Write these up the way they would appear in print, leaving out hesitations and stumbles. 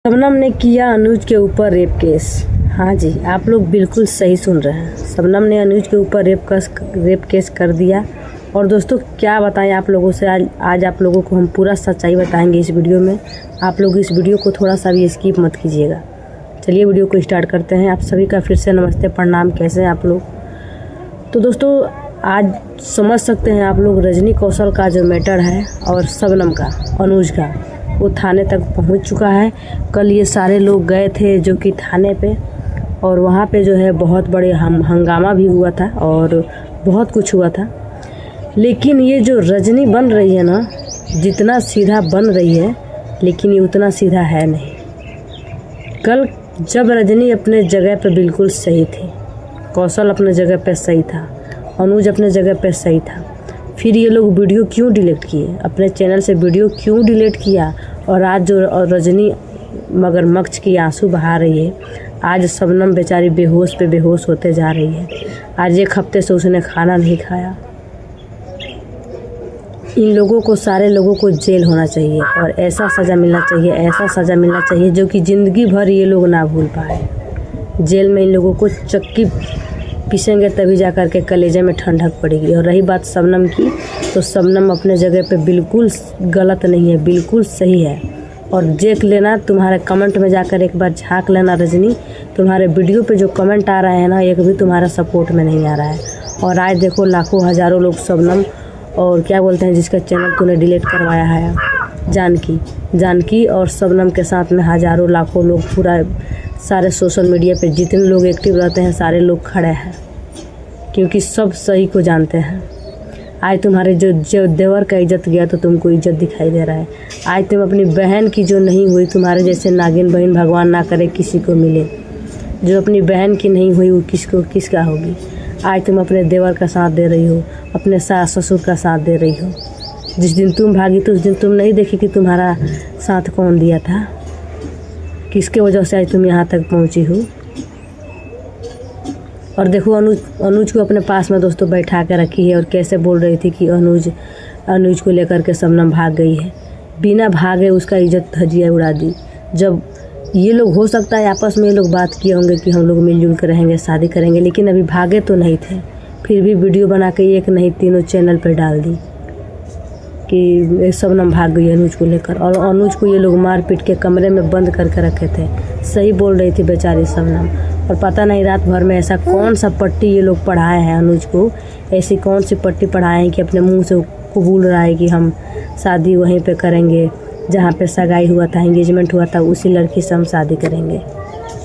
शबनम ने किया अनुज के ऊपर रेप केस। हाँ जी, आप लोग बिल्कुल सही सुन रहे हैं। शबनम ने अनुज के ऊपर रेप केस कर दिया। और दोस्तों क्या बताएं आप लोगों से, आज आप लोगों को हम पूरा सच्चाई बताएंगे इस वीडियो में। आप लोग इस वीडियो को थोड़ा सा भी स्किप मत कीजिएगा। चलिए वीडियो को स्टार्ट करते हैं। आप सभी का फिर से नमस्ते, प्रणाम। कैसे हैं आप लोग? तो दोस्तों आज समझ सकते हैं आप लोग रजनी कौशल का जो मैटर है और शबनम का, अनुज का, वो थाने तक पहुंच चुका है। कल ये सारे लोग गए थे जो कि थाने पे, और वहाँ पे जो है बहुत बड़े हंगामा भी हुआ था और बहुत कुछ हुआ था। लेकिन ये जो रजनी बन रही है ना, जितना सीधा बन रही है, लेकिन ये उतना सीधा है नहीं। कल जब रजनी अपने जगह पे बिल्कुल सही थी, कौशल अपने जगह पे सही था, अनुज अपने जगह पे सही था, फिर ये लोग वीडियो क्यों डिलीट किए? अपने चैनल से वीडियो क्यों डिलीट किया? और आज जो रजनी मगरमच्छ की आंसू बहा रही है, आज शबनम बेचारी बेहोश पे बेहोश होते जा रही है। आज एक हफ्ते से उसने खाना नहीं खाया। इन लोगों को, सारे लोगों को जेल होना चाहिए और ऐसा सज़ा मिलना चाहिए, ऐसा सज़ा मिलना चाहिए जो कि ज़िंदगी भर ये लोग ना भूल पाए। जेल में इन लोगों को चक्की पीसेंगे तभी जा कर के कलेजे में ठंडक पड़ेगी। और रही बात शबनम की, तो शबनम अपने जगह पे बिल्कुल गलत नहीं है, बिल्कुल सही है। और देख लेना, तुम्हारे कमेंट में जाकर एक बार झांक लेना रजनी, तुम्हारे वीडियो पे जो कमेंट आ रहे हैं ना, एक भी तुम्हारा सपोर्ट में नहीं आ रहा है। और आज देखो लाखों हज़ारों लोग शबनम और क्या बोलते हैं जिसका चैनल तूने डिलीट करवाया है, जानकी और शबनम के साथ में हज़ारों लाखों लोग, पूरा सारे सोशल मीडिया पे जितने लोग एक्टिव रहते हैं सारे लोग खड़े हैं, क्योंकि सब सही को जानते हैं। आज तुम्हारे जो देवर का इज्जत गया तो तुमको इज्जत दिखाई दे रहा है। आज तुम अपनी बहन की जो नहीं हुई, तुम्हारे जैसे नागिन बहन भगवान ना करे किसी को मिले, जो अपनी बहन की नहीं हुई वो किसका होगी? आज तुम अपने देवर का साथ दे रही हो, अपने सास ससुर का साथ दे रही हो। जिस दिन तुम भागी तो उस दिन तुम नहीं देखी कि तुम्हारा साथ कौन दिया था, किसके वजह से आज तुम यहाँ तक पहुँची हो। और देखो अनुज को अपने पास में दोस्तों बैठा के रखी है और कैसे बोल रही थी कि अनुज को लेकर के शबनम भाग गई है। बिना भागे उसका इज्जत धजिया उड़ा दी। जब ये लोग, हो सकता है आपस में ये लोग बात किए होंगे कि हम लोग मिलजुल कर रहेंगे, शादी करेंगे, लेकिन अभी भागे तो नहीं थे। फिर भी वीडियो बना के एक नहीं तीनों चैनल पर डाल दी कि शबनम भाग गई अनुज को लेकर। और अनुज को ये लोग मार पीट के कमरे में बंद करके रखे थे। सही बोल रही थी बेचारी शबनम। और पता नहीं रात भर में ऐसा कौन सा पट्टी ये लोग पढ़ाए हैं अनुज को, ऐसी कौन सी पट्टी पढ़ाए हैं कि अपने मुंह से कबूल रहा है कि हम शादी वहीं पे करेंगे जहाँ पे सगाई हुआ था, एंगेजमेंट हुआ था, उसी लड़की से हम शादी करेंगे।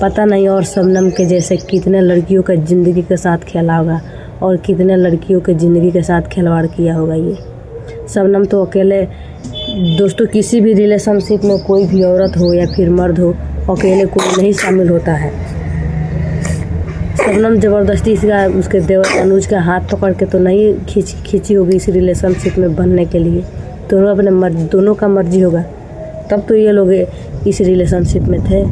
पता नहीं और शबनम के जैसे कितने लड़कियों का ज़िंदगी के साथ खेला होगा और कितने लड़कियों के ज़िंदगी के साथ खिलवाड़ किया होगा ये शबनम। तो अकेले दोस्तों, किसी भी रिलेशनशिप में कोई भी औरत हो या फिर मर्द हो, अकेले कोई नहीं शामिल होता है। शबनम ज़बरदस्ती उसके देवर अनुज का हाथ पकड़ के तो नहीं खींची होगी इस रिलेशनशिप में बनने के लिए। दोनों का मर्जी होगा, तब तो ये लोग इस रिलेशनशिप में थे।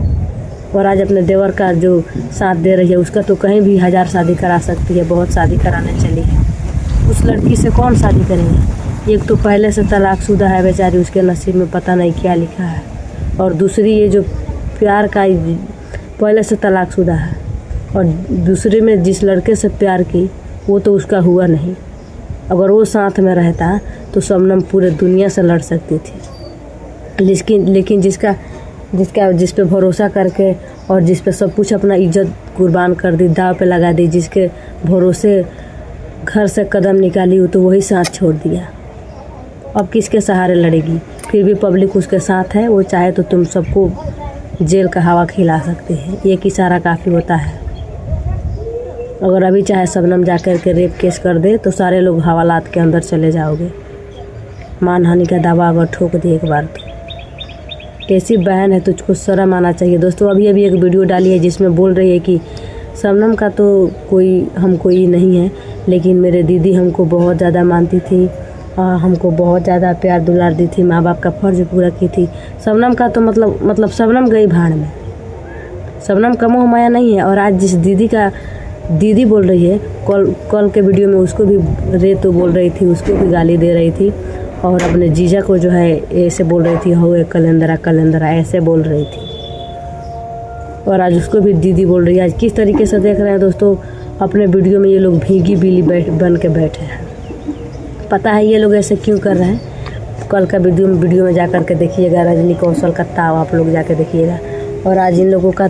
और आज अपने देवर का जो साथ दे रही है, उसका तो कहीं भी 1000 शादी करा सकती है, बहुत शादी कराने चली है। उस लड़की से कौन शादी करेंगे? एक तो पहले से तलाकशुदा है बेचारी, उसके नसीब में पता नहीं क्या लिखा है। और दूसरी ये जो प्यार का, पहले से तलाकशुदा है, और दूसरे में जिस लड़के से प्यार की वो तो उसका हुआ नहीं। अगर वो साथ में रहता तो शबनम पूरे दुनिया से लड़ सकती थी। लेकिन जिस पे भरोसा करके और जिस पे सब कुछ अपना इज्जत कुर्बान कर दी, दाव पे लगा दी, जिसके भरोसे घर से कदम निकाली, वो तो वही साथ छोड़ दिया। अब किसके सहारे लड़ेगी? फिर भी पब्लिक उसके साथ है। वो चाहे तो तुम सबको जेल का हवा खिला सकते हैं, एक इशारा काफ़ी होता है। अगर अभी चाहे शबनम जा कर के रेप केस कर दे तो सारे लोग हवालात के अंदर चले जाओगे। मानहानि का दावा अगर ठोक दे एक बार तो। कैसी बहन है, तुझको शर्म आना चाहिए। दोस्तों अभी एक वीडियो डाली है जिसमें बोल रही है कि शबनम का तो कोई नहीं है, लेकिन मेरे दीदी हमको बहुत ज़्यादा मानती थी, हमको बहुत ज़्यादा प्यार दुलार दी थी, माँ बाप का फ़र्ज पूरा की थी। शबनम का तो मतलब शबनम गई भाड़ में। शबनम का मोह माया नहीं है। और आज जिस दीदी बोल रही है, कल के वीडियो में उसको भी रेतो बोल रही थी, उसको भी गाली दे रही थी। और अपने जीजा को जो है ऐसे बोल रही थी, हो कलेंदरा ऐसे बोल रही थी। और आज उसको भी दीदी बोल रही है। आज किस तरीके से देख रहे हैं दोस्तों, अपने वीडियो में ये लोग भीगी बिल्ली बन के बैठे हैं। पता है ये लोग ऐसे क्यों कर रहे हैं, कल का वीडियो में जा कर के देखिएगा। रजनी कौशल का ताव आप लोग जाके देखिएगा। और आज इन लोगों का